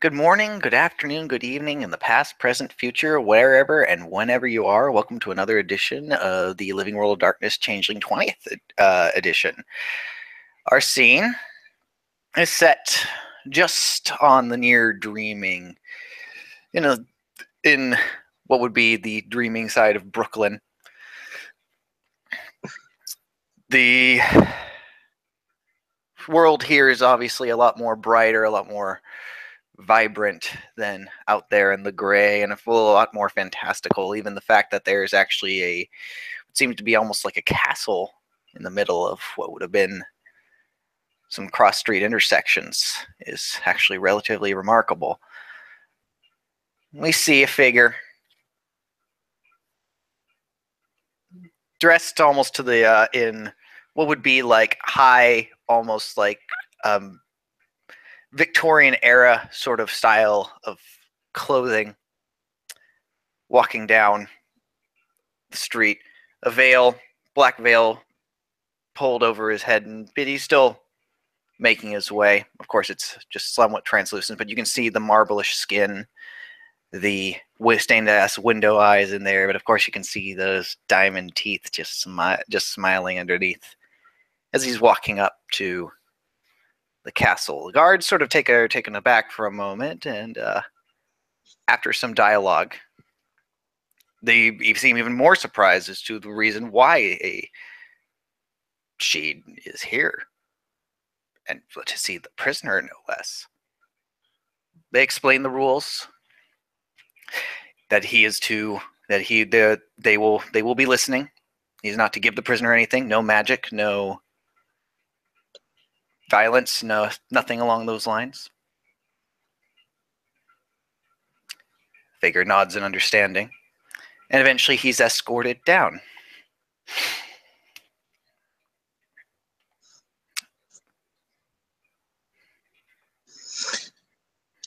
Good morning, good afternoon, good evening, in the past, present, future, wherever and whenever you are. Welcome to another edition of the Living World of Darkness Changeling 20th edition. Our scene is set just on the near dreaming, in what would be the dreaming side of Brooklyn. The world here is obviously a lot more brighter, a lot more vibrant than out there in the gray, and a lot more fantastical. Even the fact that there's actually it seems to be almost like a castle in the middle of what would have been some cross-street intersections is actually relatively remarkable. We see a figure dressed almost to the in what would be like high, almost like Victorian era sort of style of clothing, walking down the street, a veil, black veil pulled over his head, but he's still making his way. Of course, it's just somewhat translucent, but you can see the marblish skin, the stained-glass window eyes in there, but of course you can see those diamond teeth just smiling underneath as he's walking up to the castle. The guards sort of taken aback for a moment, and after some dialogue, they seem even more surprised as to the reason why she is here, and to see the prisoner, no less. They explain the rules, that he is to they will be listening. He's not to give the prisoner anything, no magic, no violence, nothing along those lines. Figure nods in understanding, and eventually he's escorted down.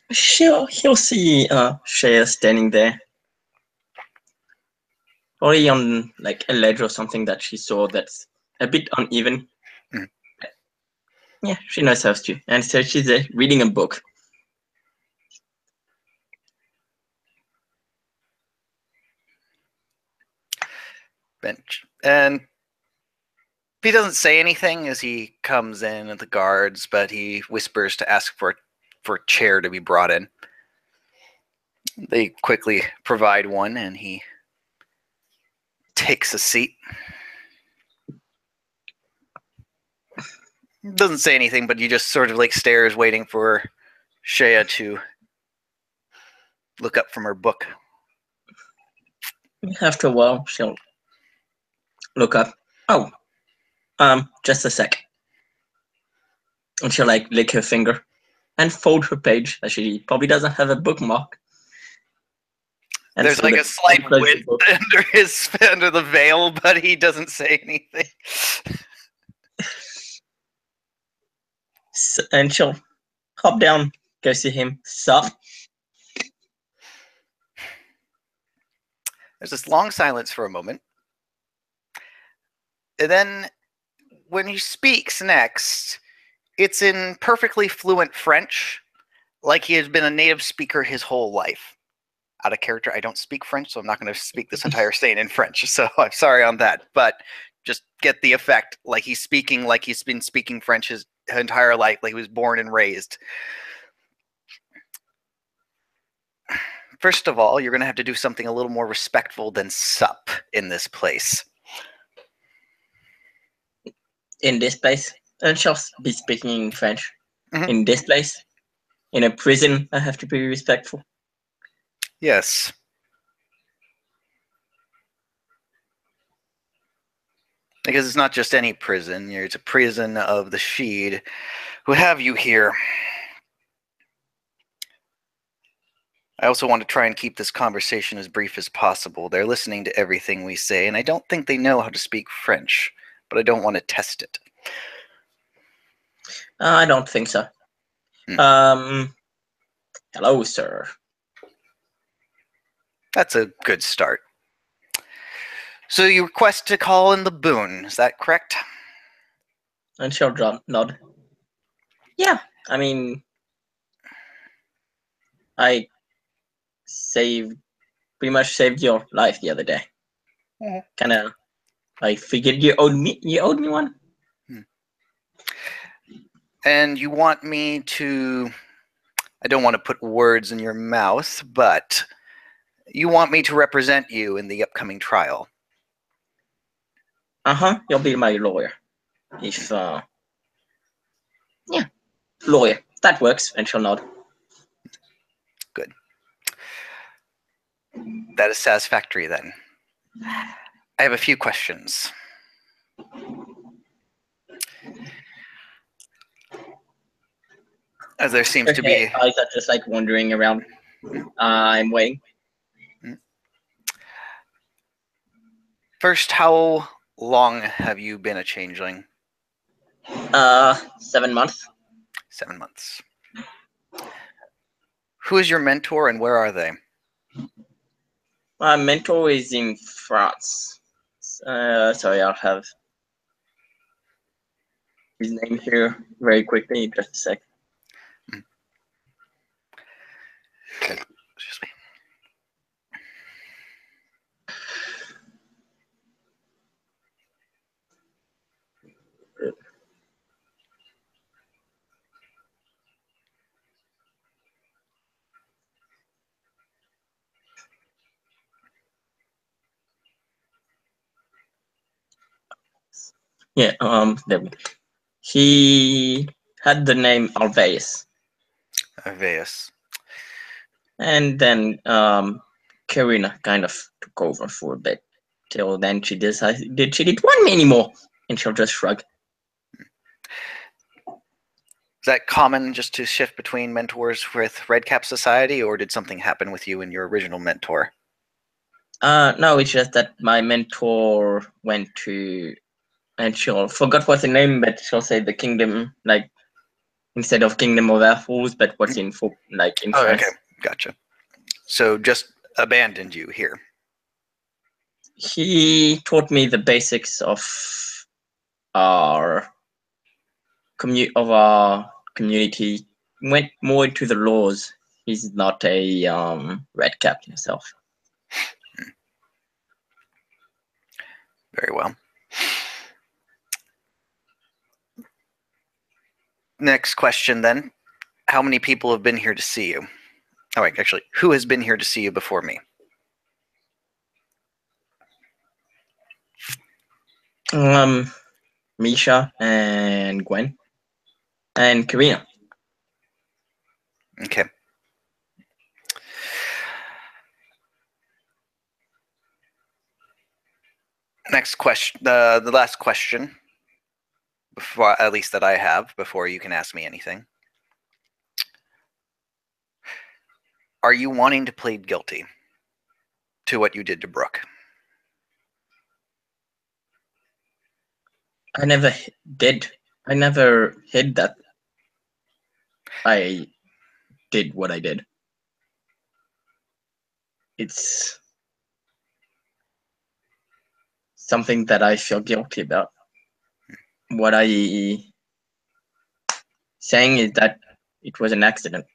He'll see Sheya standing there, probably on like a ledge or something that she saw that's a bit uneven. Mm. Yeah, she knows how to, and so she's reading a book. Bench, and he doesn't say anything as he comes in at the guards, but he whispers to ask for a chair to be brought in. They quickly provide one, and he takes a seat. Doesn't say anything, but you just sort of like stares, waiting for Sheya to look up from her book. After a while, she'll look up. Oh, just a sec. And she'll like lick her finger and fold her page that she probably doesn't have a bookmark. And there's like a slight wind under the veil, but he doesn't say anything. And she'll hop down, go see him. Sup? There's this long silence for a moment. And then when he speaks next, it's in perfectly fluent French, like he has been a native speaker his whole life. Out of character, I don't speak French, so I'm not going to speak this entire scene in French, so I'm sorry on that. But just get the effect, like he's speaking like he's been speaking French his entire life, like he was born and raised. First of all, you're going to have to do something a little more respectful than sup in this place. In this place? And she'll be speaking French. Mm-hmm. In this place? In a prison, I have to be respectful. Yes. Because it's not just any prison. It's a prison of the Sheed who have you here. I also want to try and keep this conversation as brief as possible. They're listening to everything we say, and I don't think they know how to speak French, but I don't want to test it. I don't think so. Hello, sir. That's a good start. So you request to call in the boon, is that correct? And she'll nod. Yeah, I mean, I pretty much saved your life the other day. Kind of, I figured you owed me one. And you want me to, I don't want to put words in your mouth, but you want me to represent you in the upcoming trial. You'll be my lawyer. If, yeah, lawyer. That works. And she'll nod. Good. That is satisfactory then. I have a few questions. As there seems to be... Eyes are just like wandering around. I'm waiting. First, how long have you been a changeling? 7 months. 7 months. Who is your mentor and where are they? My mentor is in France. Sorry, I'll have his name here very quickly. Just a sec. Excuse me. Yeah, there we go. He had the name Alveus. Alveus. And then Karina kind of took over for a bit. Till then she decided she didn't want me anymore. And she'll just shrug. Is that common just to shift between mentors with Redcap Society, or did something happen with you and your original mentor? No, it's just that my mentor went to, and she'll forgot what's the name, but she'll say the kingdom, like instead of Kingdom of Apples, but what's in France. Okay, gotcha. So just abandoned you here. He taught me the basics of our community. Went more into the laws. He's not a red cap himself. Very well. Next question then. How many people have been here to see you? Oh, wait, actually, who has been here to see you before me? Misha and Gwen and Karina. Okay. Next question, the last question, before, at least that I have, before you can ask me anything. Are you wanting to plead guilty to what you did to Brooke? I never did. I never hid that I did what I did. It's something that I feel guilty about. What I saying is that it was an accident.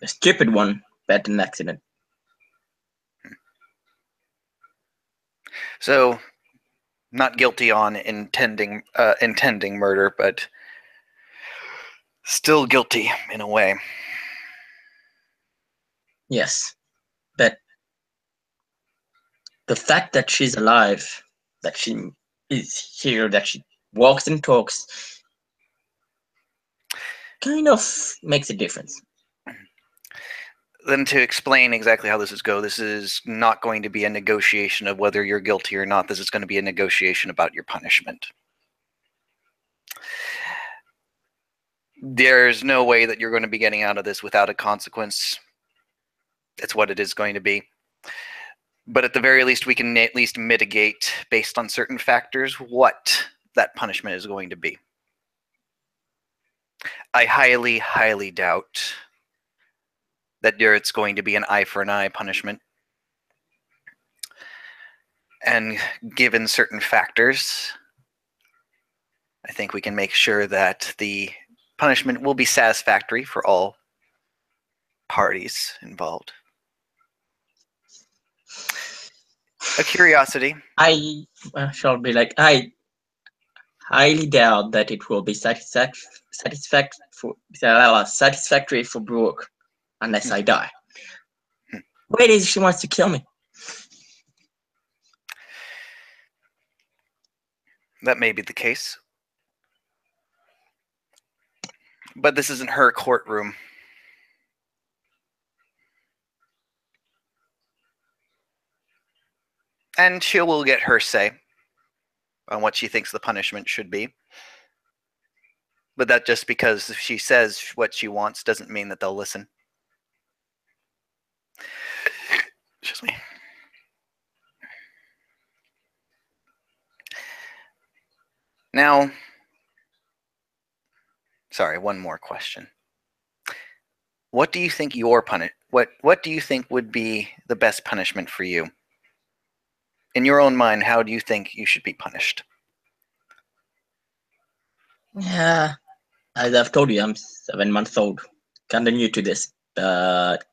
A stupid one, but an accident. So, not guilty on intending murder, but still guilty in a way. Yes, but the fact that she's alive, that she is here, that she walks and talks, kind of makes a difference. Then to explain exactly how this is go, this is not going to be a negotiation of whether you're guilty or not. This is going to be a negotiation about your punishment. There's no way that you're going to be getting out of this without a consequence. It's what it is going to be. But at the very least, we can at least mitigate, based on certain factors, what that punishment is going to be. I highly, highly doubt that it's going to be an eye for an eye punishment. And given certain factors, I think we can make sure that the punishment will be satisfactory for all parties involved. A curiosity. I shall be like, I highly doubt that it will be satisfactory for Brooke unless I die. Wait, is she wants to kill me? That may be the case. But this isn't her courtroom. And she will get her say on what she thinks the punishment should be. But that just because if she says what she wants doesn't mean that they'll listen. Excuse me. Now, sorry, one more question. What do you think what do you think would be the best punishment for you? In your own mind, how do you think you should be punished? Yeah, as I've told you, I'm 7 months old. Kinda new to this, but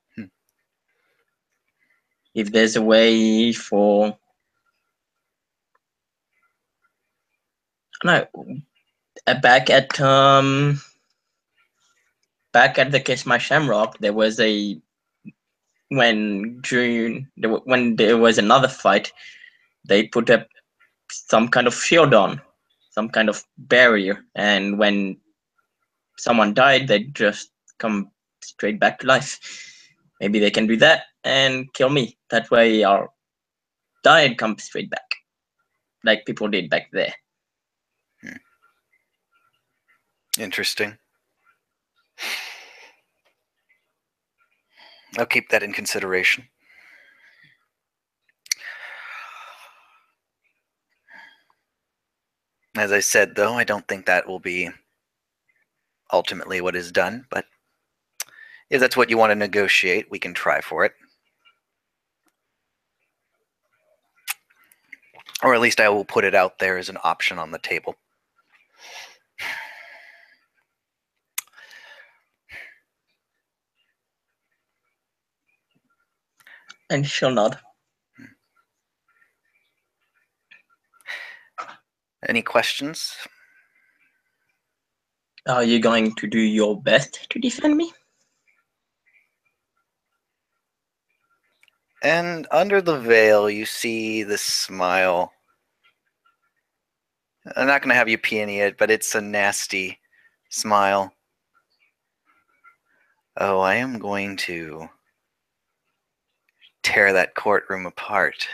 if there's a way for, I don't know, back at the Kiss My Shamrock, there was when there was another fight, they put up some kind of shield on, some kind of barrier, and when someone died, they just come straight back to life. Maybe they can do that and kill me. That way I'll die and come straight back, like people did back there. Interesting. I'll keep that in consideration. As I said, though, I don't think that will be ultimately what is done, but if that's what you want to negotiate, we can try for it. Or at least I will put it out there as an option on the table. And she'll nod. Any questions? Are you going to do your best to defend me? And under the veil, you see this smile. I'm not going to have you peony it, but it's a nasty smile. Oh, I am going to tear that courtroom apart.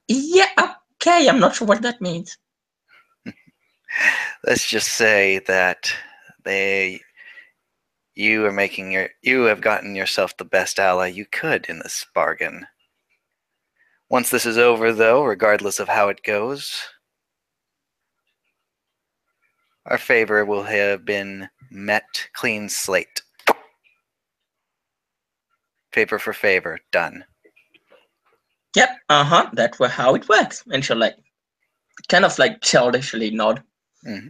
Yeah, okay, I'm not sure what that means. Let's just say that you have gotten yourself the best ally you could in this bargain. Once this is over, though, regardless of how it goes, our favor will have been met. Clean slate. Favor for favor. Done. Yep, that's how it works. And she'll kind of childishly nod. Mm-hmm.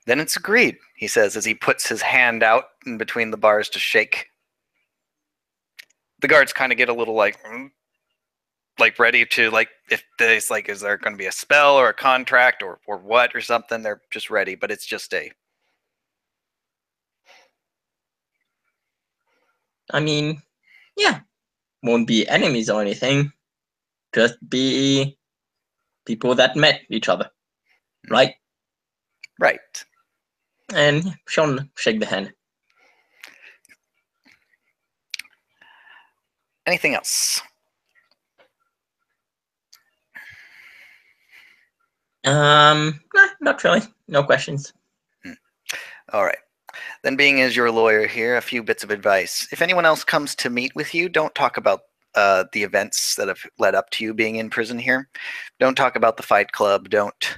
Then it's agreed, he says as he puts his hand out in between the bars to shake. The guards kind of get a little ready to if there's is there going to be a spell or a contract or what or something? They're just ready, but it's just I mean, yeah, won't be enemies or anything. Just be people that met each other, right? Right. And she'll shake the hand. Anything else? Nah, not really. No questions. All right. Then, being as your lawyer here, a few bits of advice. If anyone else comes to meet with you, don't talk about the events that have led up to you being in prison here. Don't talk about the fight club. Don't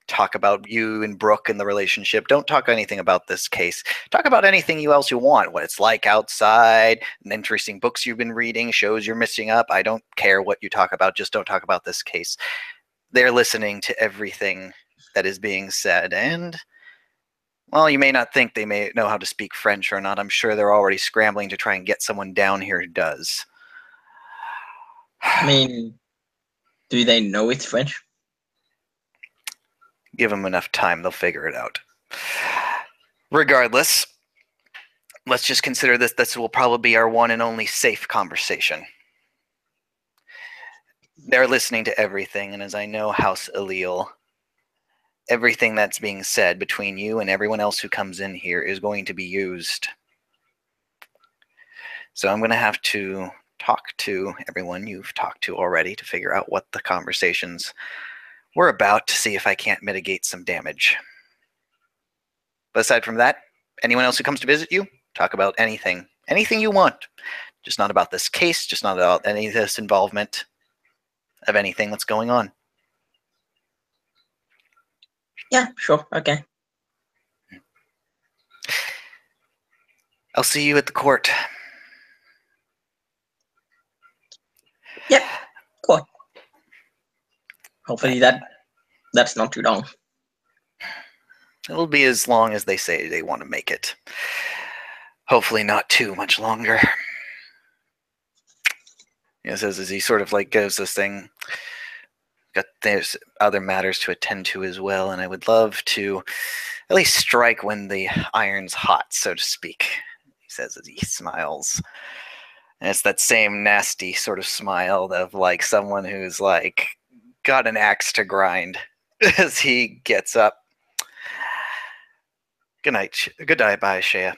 talk about you and Brooke and the relationship. Don't talk anything about this case. Talk about anything else you want, what it's like outside, interesting books you've been reading, shows you're missing up. I don't care what you talk about. Just don't talk about this case. They're listening to everything that is being said. And, well, you may not think they may know how to speak French or not. I'm sure they're already scrambling to try and get someone down here who does. I mean, do they know it's French? Give them enough time, they'll figure it out. Regardless, let's just consider this will probably be our one and only safe conversation. They're listening to everything, and as I know House Allele, everything that's being said between you and everyone else who comes in here is going to be used. So I'm going to have to talk to everyone you've talked to already to figure out what the conversations were about to see if I can't mitigate some damage. But aside from that, anyone else who comes to visit you, talk about anything. Anything you want. Just not about this case, just not about any of this involvement of anything that's going on. Yeah, sure, okay. I'll see you at the court. Yep, cool. Hopefully that's not too long. It'll be as long as they say they want to make it. Hopefully not too much longer. He says as he sort of like goes this thing, there's other matters to attend to as well, and I would love to at least strike when the iron's hot, so to speak, he says as he smiles. And it's that same nasty sort of smile of like someone who's like got an axe to grind as he gets up. Good night. Good night, bye, Sheya.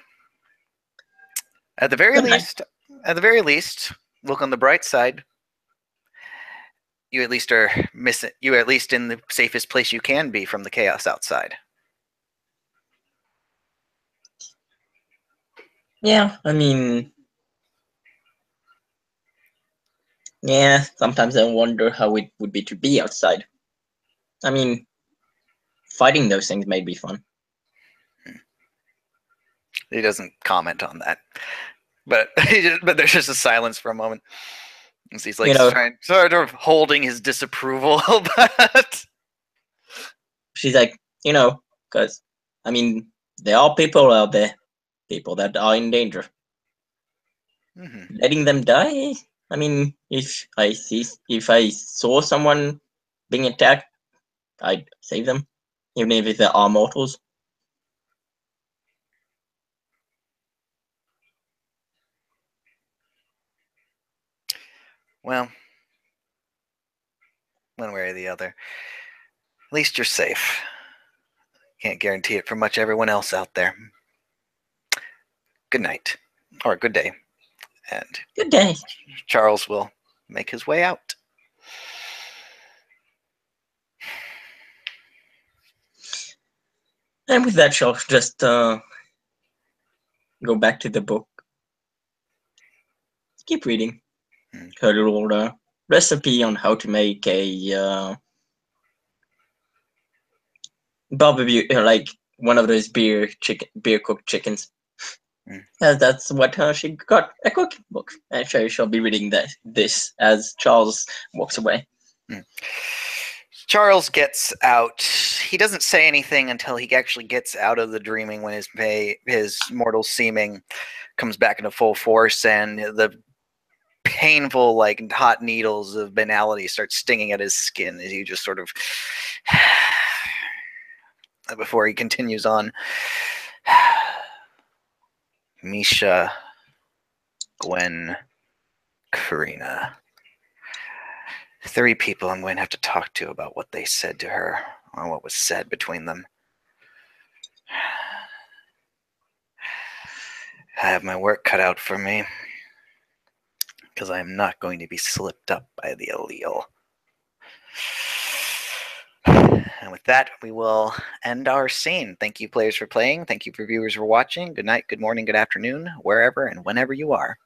At the very least, look on the bright side. You at least are missing. You are at least in the safest place you can be from the chaos outside. Yeah, I mean, yeah, sometimes I wonder how it would be to be outside. I mean, fighting those things may be fun. He doesn't comment on that, but there's just a silence for a moment. As he's like sort of holding his disapproval, but she's like, because I mean, there are people out there, people that are in danger. Mm-hmm. Letting them die. I mean, if I saw someone being attacked, I'd save them, even if they are mortals. Well, one way or the other, at least you're safe. Can't guarantee it for much everyone else out there. Good night, or good day, and good day. Charles will make his way out. And with that, she'll just go back to the book. Keep reading. Her little recipe on how to make a barbecue, like one of those beer cooked chickens. That's what she got, a cooking book. And she'll be reading this as Charles walks away. Charles gets out. He doesn't say anything until he actually gets out of the dreaming when his mortal seeming comes back into full force, and the painful, like, hot needles of banality start stinging at his skin as he just sort of before he continues on. Misha, Gwen, Karina. 3 people I'm going to have to talk to about what they said to her, or what was said between them. I have my work cut out for me, because I am not going to be slipped up by the allele. And with that, we will end our scene. Thank you, players, for playing. Thank you for viewers for watching. Good night, good morning, good afternoon, wherever and whenever you are.